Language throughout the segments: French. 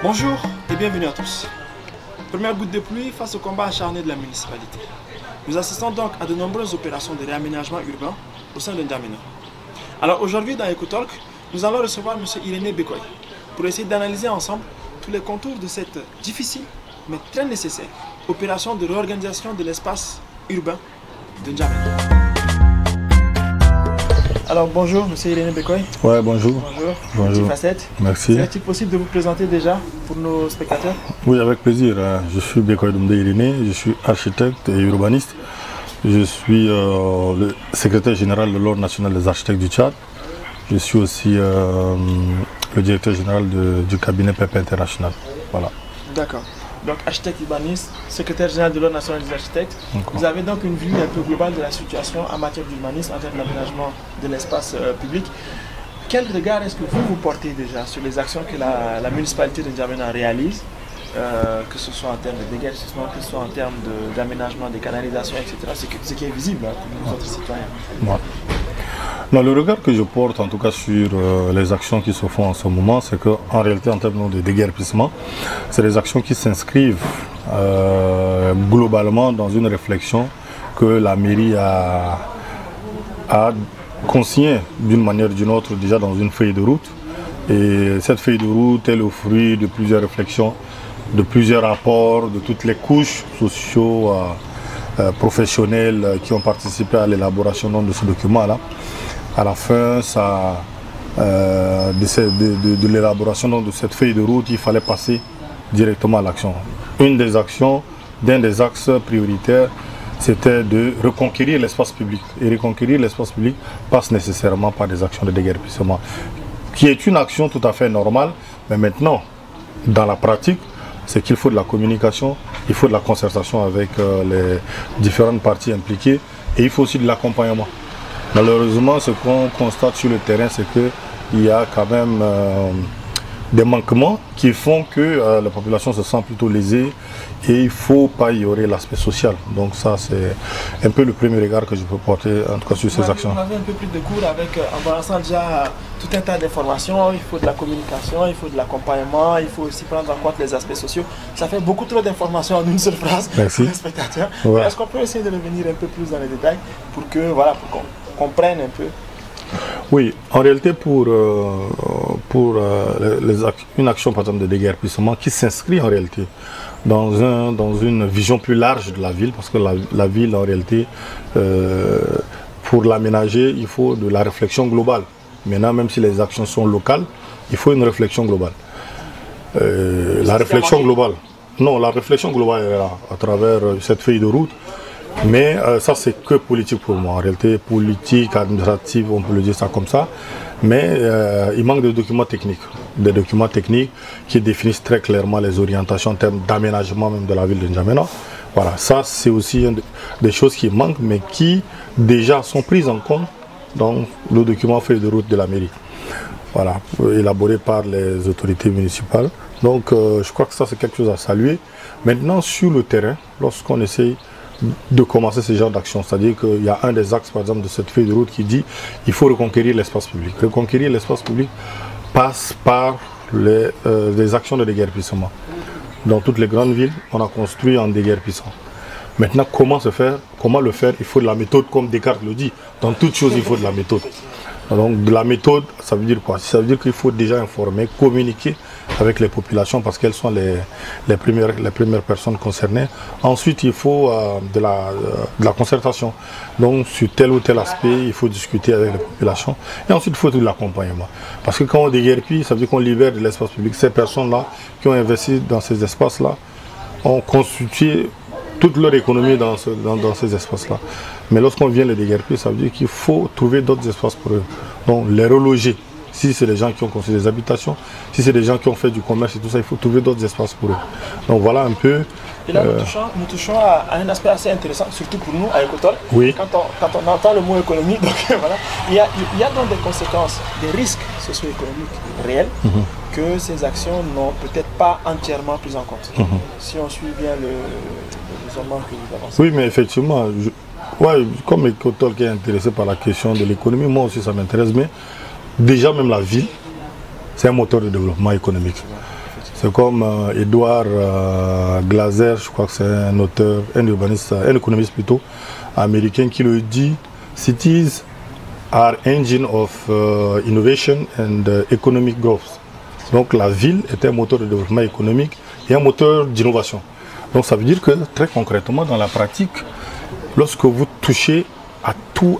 Bonjour et bienvenue à tous. Première goutte de pluie face au combat acharné de la municipalité. Nous assistons donc à de nombreuses opérations de réaménagement urbain au sein de N'Djamena. Alors aujourd'hui dans EcoTalk, nous allons recevoir M. Irénée Bekoy pour essayer d'analyser ensemble tous les contours de cette difficile mais très nécessaire opération de réorganisation de l'espace urbain de N'Djamena. Alors bonjour M. Irénée Bekoy. Ouais, bonjour. Bonjour. Facette. Merci. Serait-il possible de vous présenter déjà pour nos spectateurs? Oui, avec plaisir. Je suis Bekoy Doumbé Irénée, je suis architecte et urbaniste. Je suis le secrétaire général de l'Ordre national des architectes du Tchad. Je suis aussi le directeur général du cabinet PEP International. Voilà. D'accord. Donc architecte urbaniste, secrétaire général de l'Ordre national des architectes. Vous avez donc une vue un peu globale de la situation en matière d'urbanisme, en termes d'aménagement de l'espace public. Quel regard est-ce que vous portez déjà sur les actions que la municipalité de N'Djamena réalise, que ce soit en termes de déguerpissement, que ce soit en termes d'aménagement des canalisations, etc. Ce qui est visible pour nous autres citoyens. Ouais. Non, le regard que je porte en tout cas sur les actions qui se font en ce moment, c'est qu'en réalité en termes de déguerpissement, c'est des actions qui s'inscrivent globalement dans une réflexion que la mairie a consignée d'une manière ou d'une autre déjà dans une feuille de route. Et cette feuille de route est le fruit de plusieurs réflexions, de plusieurs rapports, de toutes les couches socio professionnelles qui ont participé à l'élaboration de ce document-là. À la fin de l'élaboration de cette feuille de route, il fallait passer directement à l'action. Une des actions, d'un des axes prioritaires, c'était de reconquérir l'espace public. Et reconquérir l'espace public passe nécessairement par des actions de déguerpissement, qui est une action tout à fait normale, mais maintenant, dans la pratique, c'est qu'il faut de la communication, il faut de la concertation avec les différentes parties impliquées, et il faut aussi de l'accompagnement. Malheureusement, ce qu'on constate sur le terrain, c'est qu'il y a quand même des manquements qui font que la population se sent plutôt lésée et il ne faut pas ignorer l'aspect social. Donc ça, c'est un peu le premier regard que je peux porter en tout cas sur ces actions. Vous avez un peu plus de cours avec, en balançant déjà tout un tas d'informations. Il faut de la communication, il faut de l'accompagnement, il faut aussi prendre en compte les aspects sociaux. Ça fait beaucoup trop d'informations en une seule phrase pour les spectateurs. Ouais. Est-ce qu'on peut essayer de revenir un peu plus dans les détails pour que, voilà, pour qu'on comprenne un peu? Oui, en réalité pour une action par exemple de déguerpissement qui s'inscrit en réalité dans une vision plus large de la ville, parce que la ville en réalité, pour l'aménager, il faut de la réflexion globale. Maintenant, même si les actions sont locales, il faut une réflexion globale. La réflexion globale est là, à travers cette feuille de route. Mais ça, c'est que politique pour moi. En réalité, politique, administrative, on peut le dire ça comme ça. Mais il manque de documents techniques. Des documents techniques qui définissent très clairement les orientations en termes d'aménagement même de la ville de N'Djamena. Voilà, ça, c'est aussi des choses qui manquent, mais qui déjà sont prises en compte dans le document feuille de route de la mairie. Voilà, élaboré par les autorités municipales. Donc, je crois que ça, c'est quelque chose à saluer. Maintenant, sur le terrain, lorsqu'on essaye de commencer ce genre d'action, c'est-à-dire qu'il y a un des axes par exemple de cette feuille de route qui dit il faut reconquérir l'espace public. Reconquérir l'espace public passe par les actions de déguerpissement. Dans toutes les grandes villes, on a construit en déguerpissant. Maintenant, comment le faire? Il faut de la méthode, comme Descartes le dit. Dans toute chose, il faut de la méthode. Donc de la méthode, ça veut dire quoi? Ça veut dire qu'il faut déjà informer, communiquer avec les populations parce qu'elles sont les premières personnes concernées. Ensuite, il faut de la concertation. Donc sur tel ou tel aspect, il faut discuter avec les populations. Et ensuite, il faut de l'accompagnement. Parce que quand on déguerpit, ça veut dire qu'on libère de l'espace public. Ces personnes-là qui ont investi dans ces espaces-là ont constitué toute leur économie dans ces espaces-là. Mais lorsqu'on vient les déguerpir, ça veut dire qu'il faut trouver d'autres espaces pour eux. Donc les reloger. Si c'est des gens qui ont construit des habitations, si c'est des gens qui ont fait du commerce et tout ça, il faut trouver d'autres espaces pour eux. Donc voilà un peu. Et là, nous touchons à un aspect assez intéressant, surtout pour nous, à EcoTalk. Oui. Quand on entend le mot économie, donc voilà, il y a donc des conséquences, des risques socio-économiques réels que ces actions n'ont peut-être pas entièrement pris en compte. Si on suit bien le raisonnement que vous avancez. Oui, mais effectivement, comme EcoTalk est intéressé par la question de l'économie, moi aussi ça m'intéresse, mais déjà même la ville, c'est un moteur de développement économique. C'est comme Edward Glaser, je crois que c'est un auteur, un urbaniste, un économiste plutôt, américain qui le dit, cities are engine of innovation and economic growth. Donc la ville est un moteur de développement économique et un moteur d'innovation. Donc ça veut dire que très concrètement dans la pratique, lorsque vous touchez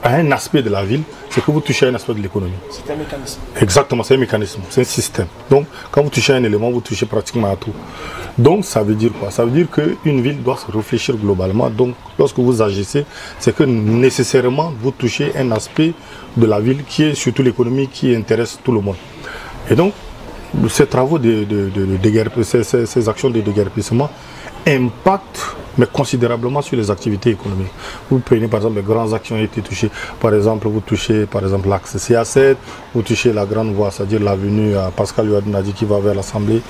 à un aspect de la ville, c'est que vous touchez à un aspect de l'économie. C'est un mécanisme. Exactement, c'est un mécanisme, c'est un système. Donc quand vous touchez à un élément, vous touchez pratiquement à tout. Donc ça veut dire quoi? Ça veut dire qu'une ville doit se réfléchir globalement. Donc lorsque vous agissez, c'est que nécessairement vous touchez un aspect de la ville qui est surtout l'économie, qui intéresse tout le monde. Et donc ces travaux ces actions de déguerpissement impactent mais considérablement sur les activités économiques. Vous prenez par exemple les grands axes qui ont été touchés. Par exemple, vous touchez par exemple l'axe CA7, vous touchez la grande voie, c'est-à-dire l'avenue Pascal Ouadnadi qui va vers l'Assemblée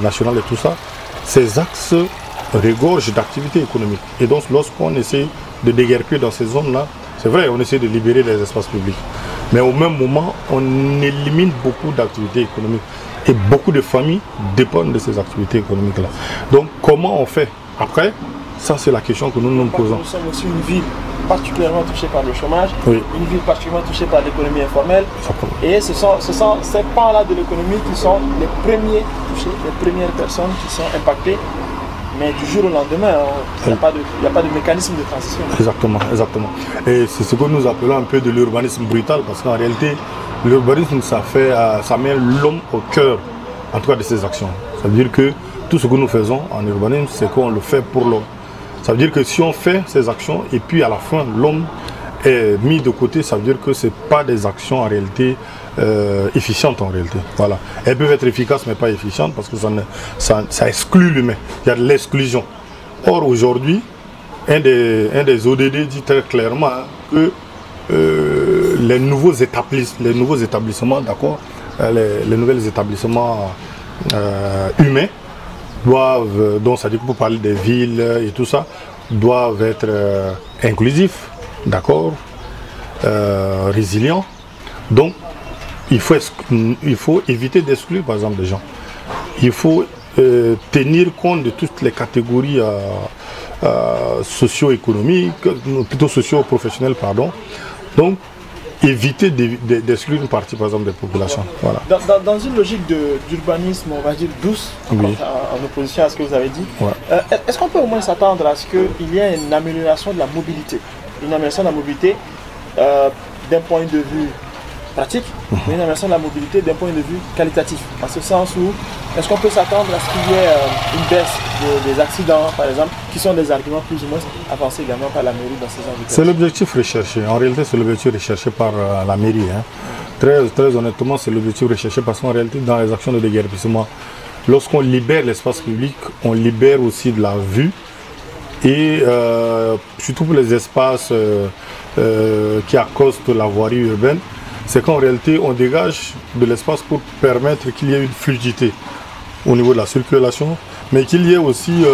nationale et tout ça. Ces axes regorgent d'activités économiques. Et donc lorsqu'on essaie de déguerpir dans ces zones-là, c'est vrai, on essaie de libérer les espaces publics. Mais au même moment, on élimine beaucoup d'activités économiques. Et beaucoup de familles dépendent de ces activités économiques-là. Donc comment on fait après? Ça, c'est la question que nous nous posons. Nous sommes aussi une ville particulièrement touchée par le chômage, oui. Une ville particulièrement touchée par l'économie informelle. Exactement. Et ce sont ces pans-là de l'économie qui sont les premiers touchés, les premières personnes qui sont impactées. Mais du jour au lendemain, il n'y a pas de mécanisme de transition. Exactement, exactement. Et c'est ce que nous appelons un peu de l'urbanisme brutal, parce qu'en réalité, l'urbanisme, ça met l'homme au cœur, en tout cas, de ses actions. Ça veut dire que tout ce que nous faisons en urbanisme, c'est qu'on le fait pour l'homme. Ça veut dire que si on fait ces actions et puis à la fin, l'homme est mis de côté, ça veut dire que ce n'est pas des actions en réalité efficientes en réalité. Voilà. Elles peuvent être efficaces mais pas efficientes parce que ça exclut l'humain. Il y a de l'exclusion. Or aujourd'hui, un des ODD dit très clairement que les nouveaux établissements, d'accord, les nouveaux établissements humains doivent, donc ça dit que pour parler des villes et tout ça, doivent être inclusifs, d'accord, résilients. Donc il faut éviter d'exclure par exemple des gens. Il faut tenir compte de toutes les catégories socio-économiques, plutôt socio-professionnelles, pardon. Donc éviter d'exclure une partie par exemple des populations. Voilà. Dans une logique d'urbanisme, on va dire douce, oui. En opposition à ce que vous avez dit, ouais. Est-ce qu'on peut au moins s'attendre à ce qu'il y ait une amélioration de la mobilité? Une amélioration de la mobilité d'un point de vue pratique, mais une amélioration de la mobilité d'un point de vue qualitatif. En ce sens où, est-ce qu'on peut s'attendre à ce qu'il y ait une baisse des accidents, par exemple, qui sont des arguments plus ou moins avancés également par la mairie dans ces endroits? C'est l'objectif recherché. En réalité, c'est l'objectif recherché par la mairie. Hein. Très honnêtement, c'est l'objectif recherché parce qu'en réalité, dans les actions de déguerpissement, lorsqu'on libère l'espace public, on libère aussi de la vue et surtout pour les espaces qui accostent la voirie urbaine, c'est qu'en réalité, on dégage de l'espace pour permettre qu'il y ait une fluidité au niveau de la circulation, mais qu'il y ait aussi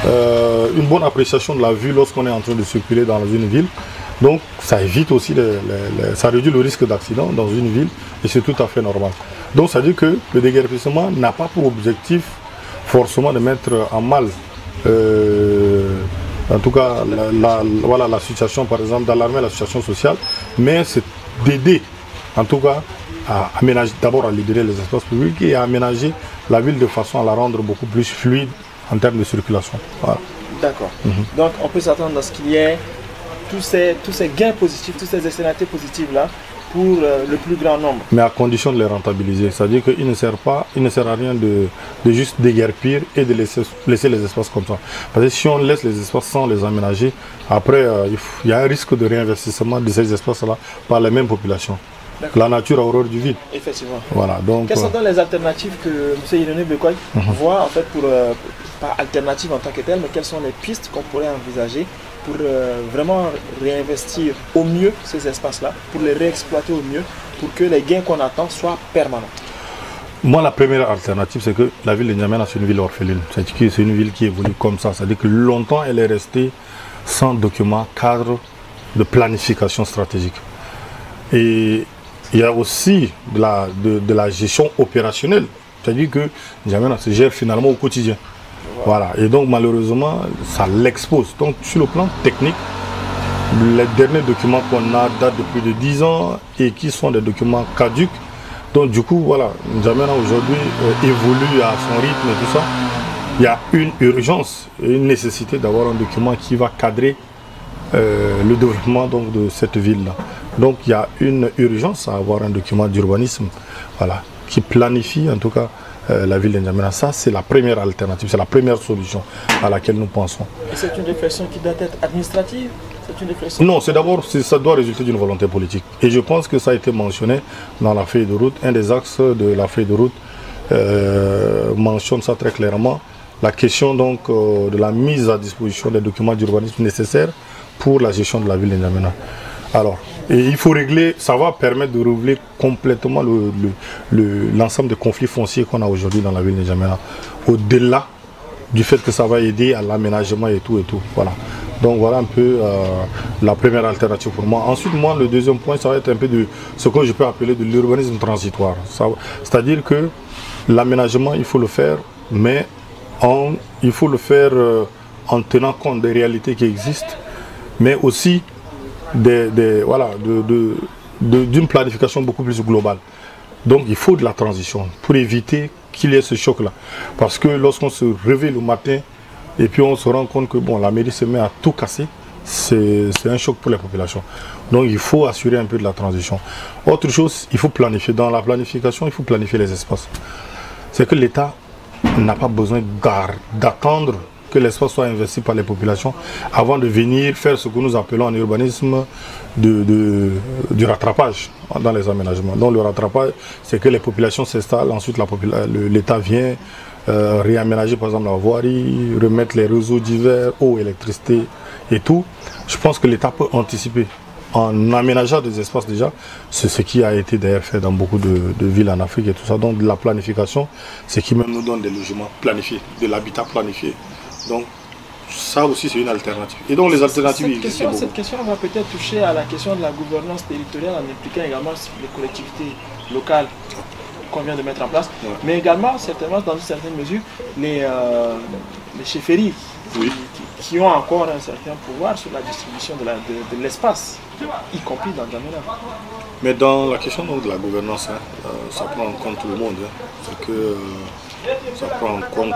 une bonne appréciation de la vue lorsqu'on est en train de circuler dans une ville. Donc, ça évite aussi, ça réduit le risque d'accident dans une ville et c'est tout à fait normal. Donc, ça veut dire que le déguerpissement n'a pas pour objectif forcément de mettre en mal en tout cas voilà, la situation, par exemple, d'alarmer la situation sociale, mais c'est d'aider en tout cas à aménager, d'abord à libérer les espaces publics et à aménager la ville de façon à la rendre beaucoup plus fluide en termes de circulation. Voilà. D'accord. Donc on peut s'attendre à ce qu'il y ait tous ces gains positifs, toutes ces externalités positives là pour le plus grand nombre. Mais à condition de les rentabiliser. C'est-à-dire qu'il ne sert à rien de juste déguerpir et de laisser les espaces comme ça. Parce que si on laisse les espaces sans les aménager, après il y a un risque de réinvestissement de ces espaces-là par les mêmes populations. La nature a horreur du vide. Effectivement. Voilà, donc, quelles sont donc les alternatives que M. Irénée Bekoy voit en fait pour, pas alternatives en tant que telles, mais quelles sont les pistes qu'on pourrait envisager pour vraiment réinvestir au mieux ces espaces-là, pour les réexploiter au mieux, pour que les gains qu'on attend soient permanents? Moi, la première alternative, c'est que la ville de N'Djamena, c'est une ville orpheline. C'est-à-dire que c'est une ville qui évolue comme ça. C'est-à-dire que longtemps, elle est restée sans document cadre de planification stratégique. Et il y a aussi de la gestion opérationnelle C'est-à-dire que N'Djamena se gère finalement au quotidien. Voilà. Et donc malheureusement, ça l'expose. Donc sur le plan technique, les derniers documents qu'on a datent de plus de 10 ans et qui sont des documents caducs. Donc du coup, voilà, N'Djamena aujourd'hui évolue à son rythme et tout ça. Il y a une urgence et une nécessité d'avoir un document qui va cadrer le développement donc, de cette ville-là. Donc il y a une urgence à avoir un document d'urbanisme, voilà, qui planifie en tout cas la ville de N'Djamena. Ça, c'est la première alternative, c'est la première solution à laquelle nous pensons. Et c'est une réflexion qui doit être administrative? C'est une réflexion? Non, c'est d'abord, ça doit résulter d'une volonté politique. Et je pense que ça a été mentionné dans la feuille de route. Un des axes de la feuille de route mentionne ça très clairement. La question donc de la mise à disposition des documents d'urbanisme nécessaires pour la gestion de la ville de N'Djamena. Alors, et il faut régler, ça va permettre de régler complètement l'ensemble des conflits fonciers qu'on a aujourd'hui dans la ville de N'Djamena. Au-delà du fait que ça va aider à l'aménagement et tout, voilà. Donc voilà un peu la première alternative pour moi. Ensuite, moi, le deuxième point, ça va être un peu de ce que je peux appeler de l'urbanisme transitoire. C'est-à-dire que l'aménagement, il faut le faire, mais il faut le faire en tenant compte des réalités qui existent, mais aussi d'une planification beaucoup plus globale. Donc il faut de la transition pour éviter qu'il y ait ce choc-là. Parce que lorsqu'on se réveille le matin et puis on se rend compte que bon, la mairie se met à tout casser, c'est un choc pour les populations. Donc il faut assurer un peu de la transition. Autre chose, il faut planifier. Dans la planification, il faut planifier les espaces. C'est que l'État n'a pas besoin d'attendre que l'espace soit investi par les populations avant de venir faire ce que nous appelons en urbanisme du rattrapage dans les aménagements. Donc le rattrapage, c'est que les populations s'installent, ensuite l'État vient réaménager par exemple la voirie, remettre les réseaux divers, eau, électricité et tout. Je pense que l'État peut anticiper en aménageant des espaces déjà. C'est ce qui a été d'ailleurs fait dans beaucoup de villes en Afrique et tout ça. Donc de la planification, c'est qui même nous donne des logements planifiés, de l'habitat planifié. Donc ça aussi c'est une alternative. Et donc les alternatives cette question va peut-être toucher à la question de la gouvernance territoriale en impliquant également les collectivités locales qu'on vient de mettre en place, ouais. Mais également certainement dans une certaine mesure les chefferies, oui, qui ont encore un certain pouvoir sur la distribution de l'espace, y compris dans N'Djamena. Mais dans la question donc, de la gouvernance, ça prend en compte tout le monde. C'est que ça prend en compte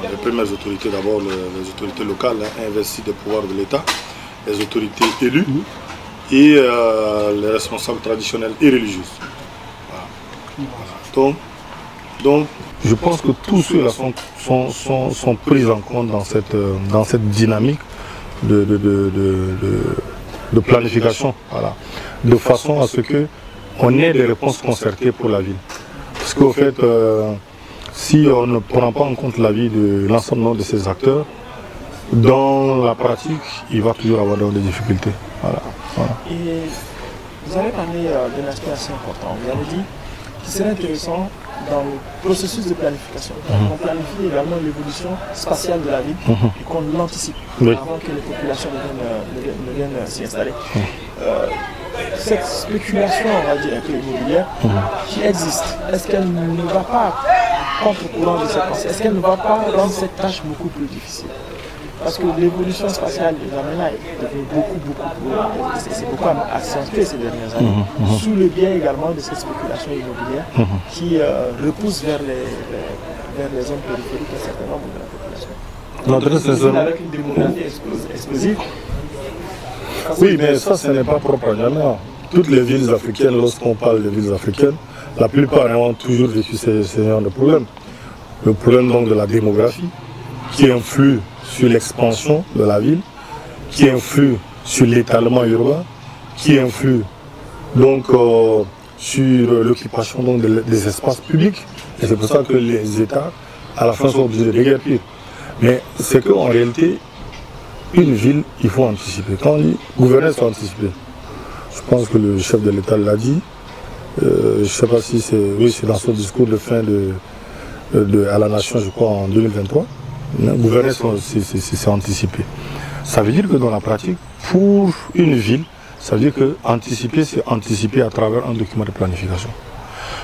les premières autorités, d'abord les autorités locales, investissent des pouvoirs de l'État, les autorités élues et les responsables traditionnels et religieux. Voilà. Donc, je pense que tous ceux-là sont pris en compte dans cette dynamique de planification, voilà, de façon à ce qu'on ait des réponses concertées pour la ville. Parce qu'au fait, si on ne prend pas en compte l'avis de l'ensemble de ces acteurs, dans la pratique, il va toujours avoir des difficultés. Voilà. Voilà. Et vous avez parlé d'un aspect assez important. Vous avez dit qu'il serait intéressant dans le processus de planification, qu'on planifie également l'évolution spatiale de la ville et qu'on l'anticipe avant que les populations ne viennent s'y installer. Cette spéculation, on va dire, un peu immobilière, qui existe, est-ce qu'elle ne va pas contre-courant de cette pensée? Est-ce qu'elle ne va pas rendre cette tâche beaucoup plus difficile? Parce que l'évolution spatiale de N'Djamena est devenue beaucoup accentuée ces dernières années, sous le biais également de cette spéculation immobilière qui repousse vers les zones périphériques un certain nombre de la population. Avec une démographie explosive. Oui, mais ça, ce n'est pas propre à N'Djamena. Toutes les villes africaines, lorsqu'on parle de villes africaines, la plupart ont toujours vécu ces genres de problèmes. Le problème donc de la démographie, qui influe sur l'expansion de la ville, qui influe sur l'étalement urbain, qui influe donc sur l'occupation des espaces publics. Et c'est pour ça que les États, à la fin, sont obligés de déguerpir. Mais c'est qu'en réalité, une ville, il faut anticiper. Quand on dit gouverner, il faut anticiper. Je pense que le chef de l'État l'a dit. Je ne sais pas si c'est... Oui, c'est dans son discours de fin à la nation, je crois, en 2023. Gouverner, c'est anticiper. Ça veut dire que dans la pratique, pour une ville, ça veut dire que anticiper, c'est anticiper à travers un document de planification.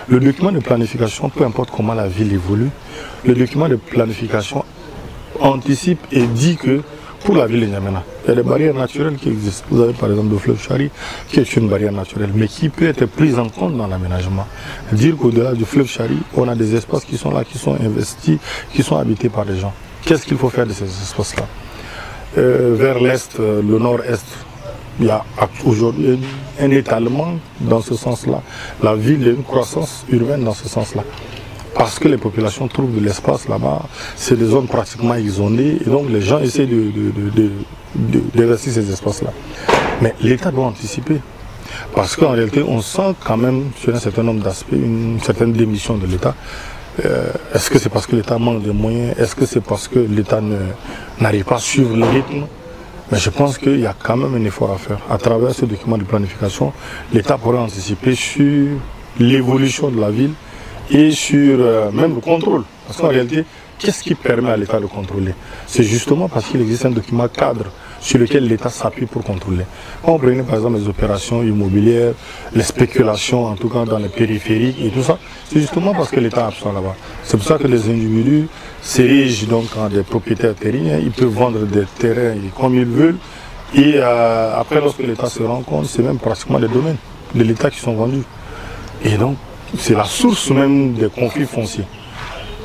Le document de planification, peu importe comment la ville évolue, le document de planification anticipe et dit que pour la ville de N'Djamena, il y a des barrières naturelles qui existent. Vous avez par exemple le fleuve Chari, qui est une barrière naturelle, mais qui peut être prise en compte dans l'aménagement. Dire qu'au-delà du fleuve Chari, on a des espaces qui sont là, qui sont investis, qui sont habités par des gens. Qu'est-ce qu'il faut faire de ces espaces-là? Vers l'est, le nord-est, il y a aujourd'hui un étalement dans ce sens-là. La ville a une croissance urbaine dans ce sens-là. Parce que les populations trouvent de l'espace là-bas, c'est des zones pratiquement isolées, et donc les gens essaient d'investir ces espaces-là. Mais l'État doit anticiper. Parce qu'en réalité, on sent quand même, sur un certain nombre d'aspects, une certaine démission de l'État. Est-ce que c'est parce que l'État manque de moyens? Est-ce que c'est parce que l'État n'arrive pas à suivre le rythme? Mais je pense qu'il y a quand même un effort à faire. À travers ce document de planification, l'État pourrait anticiper sur l'évolution de la ville et sur même le contrôle. Parce qu'en réalité, qu'est-ce qui permet à l'État de contrôler? C'est justement parce qu'il existe un document cadre sur lequel l'État s'appuie pour contrôler. Quand on prenait par exemple les opérations immobilières, les spéculations en tout cas dans les périphériques et tout ça, c'est justement parce que l'État est absent là-bas. C'est pour ça que les individus s'érigent donc en des propriétaires terriens, ils peuvent vendre des terrains comme ils veulent et après lorsque l'État se rend compte, c'est même pratiquement les domaines de l'État qui sont vendus. Et donc c'est la source même des conflits fonciers.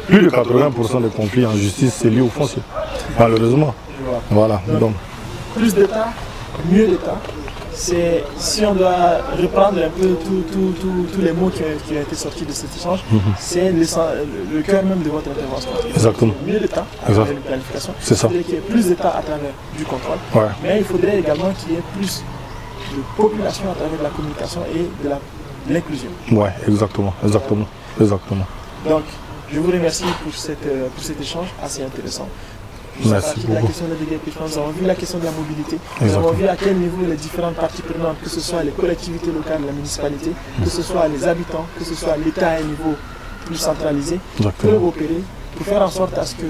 Plus de 80% des conflits en justice, c'est lié au foncier, malheureusement. Voilà. Donc. Plus d'État, mieux d'État. C'est, si on doit reprendre un peu tous les mots qui ont été sortis de cet échange, c'est le cœur même de votre intervention. Exactement. Mieux d'État, avec une planification. C'est ça. Il faudrait qu'il y ait plus d'État à travers du contrôle, mais il faudrait également qu'il y ait plus de population à travers la communication et de l'inclusion. Oui, exactement. Donc, je vous remercie pour cet échange assez intéressant. Merci beaucoup. La question de la nous avons vu la question de la mobilité, nous avons vu à quel niveau les différentes parties prenantes, que ce soit les collectivités locales, la municipalité, que ce soit les habitants, que ce soit l'État à un niveau plus centralisé, peuvent opérer pour faire en sorte à ce que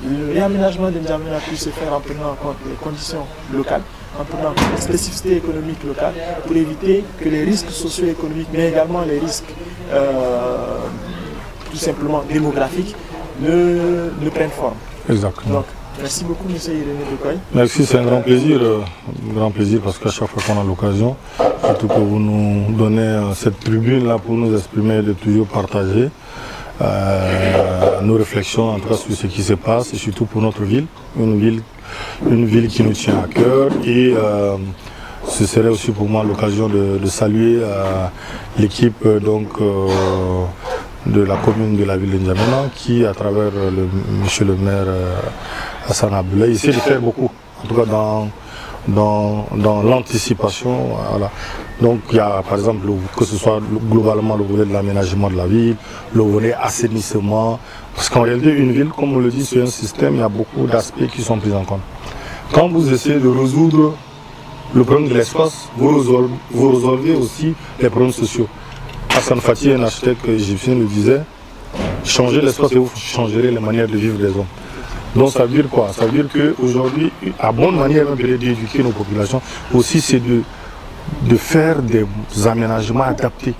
le réaménagement de N'Djamena puisse se faire en prenant en compte les conditions locales, en prenant en compte les spécificités économiques locales, pour éviter que les risques socio-économiques, mais également les risques tout simplement démographiques, ne prennent forme. Exactement. Donc, merci beaucoup, M. Irénée Doucoy. Merci, c'est un grand plaisir parce qu'à chaque fois qu'on a l'occasion, surtout que vous nous donnez cette tribune-là pour nous exprimer, de toujours partager nos réflexions en tout cas sur ce qui se passe et surtout pour notre ville, une ville qui nous tient à cœur et ce serait aussi pour moi l'occasion de saluer l'équipe de la commune de la ville de N'Djamena qui, à travers monsieur le maire Hassan Abdoulaye, essaie de faire beaucoup, en tout cas dans l'anticipation. Voilà. Donc il y a par exemple, que ce soit globalement le volet de l'aménagement de la ville, le volet assainissement, parce qu'en réalité une ville, comme on le dit, c'est un système, il y a beaucoup d'aspects qui sont pris en compte. Quand vous essayez de résoudre le problème de l'espace, vous résolvez aussi les problèmes sociaux. Hassan Fati, un architecte égyptien, le disait, changer l'espace et vous changerez les manières de vivre des hommes. Donc ça veut dire quoi? Ça veut dire qu'aujourd'hui, la bonne manière d'éduquer nos populations aussi, c'est de faire des aménagements adaptés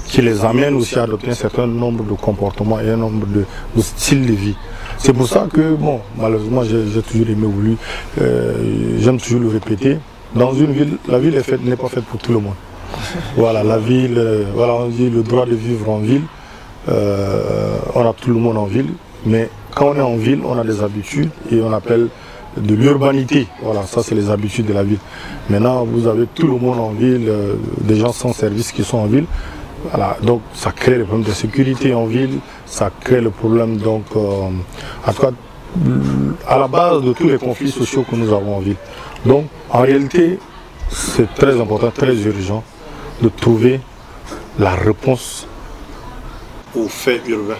qui les amènent aussi à adopter un certain nombre de comportements et un nombre de styles de vie. C'est pour ça que, bon, malheureusement, j'ai toujours aimé j'aime toujours le répéter, dans une ville, la ville n'est pas faite pour tout le monde. Voilà, la ville, voilà, on dit le droit de vivre en ville, on a tout le monde en ville, mais quand on est en ville, on a des habitudes et on appelle de l'urbanité. Voilà, ça c'est les habitudes de la ville. Maintenant, vous avez tout le monde en ville, des gens sans service qui sont en ville. Voilà, donc ça crée le problème de sécurité en ville, ça crée le problème donc, en tout cas, à la base de tous les conflits sociaux que nous avons en ville. Donc, en réalité, c'est très important, très urgent de trouver la réponse aux faits urbains.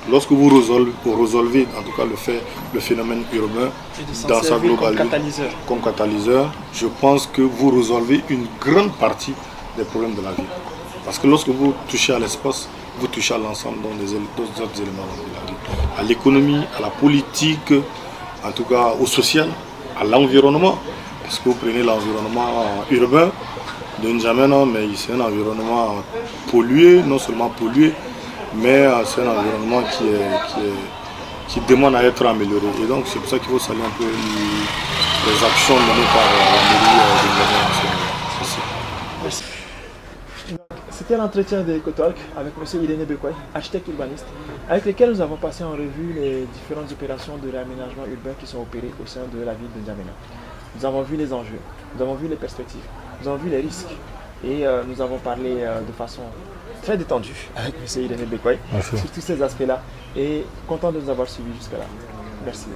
Lorsque vous résolvez en tout cas le phénomène urbain dans sa globalité comme catalyseur, je pense que vous résolvez une grande partie des problèmes de la ville. Parce que lorsque vous touchez à l'espace, vous touchez à l'ensemble des autres éléments de la vie. À l'économie, à la politique, en tout cas au social, à l'environnement. Parce que vous prenez l'environnement urbain, de N'Djamena, mais c'est un environnement pollué, non seulement pollué, mais c'est un environnement qui demande à être amélioré. Et donc c'est pour ça qu'il faut saluer un peu les actions menées par la mairie de N'Djamena. Merci. C'était l'entretien de EcoTalk avec M. Irénée Bekoye, architecte urbaniste, avec lequel nous avons passé en revue les différentes opérations de réaménagement urbain qui sont opérées au sein de la ville de N'Djamena. Nous avons vu les enjeux, nous avons vu les perspectives, nous avons vu les risques et nous avons parlé de façon très détendue avec M. Irénée Bekoye sur tous ces aspects-là et content de nous avoir suivis jusqu'à là. Merci.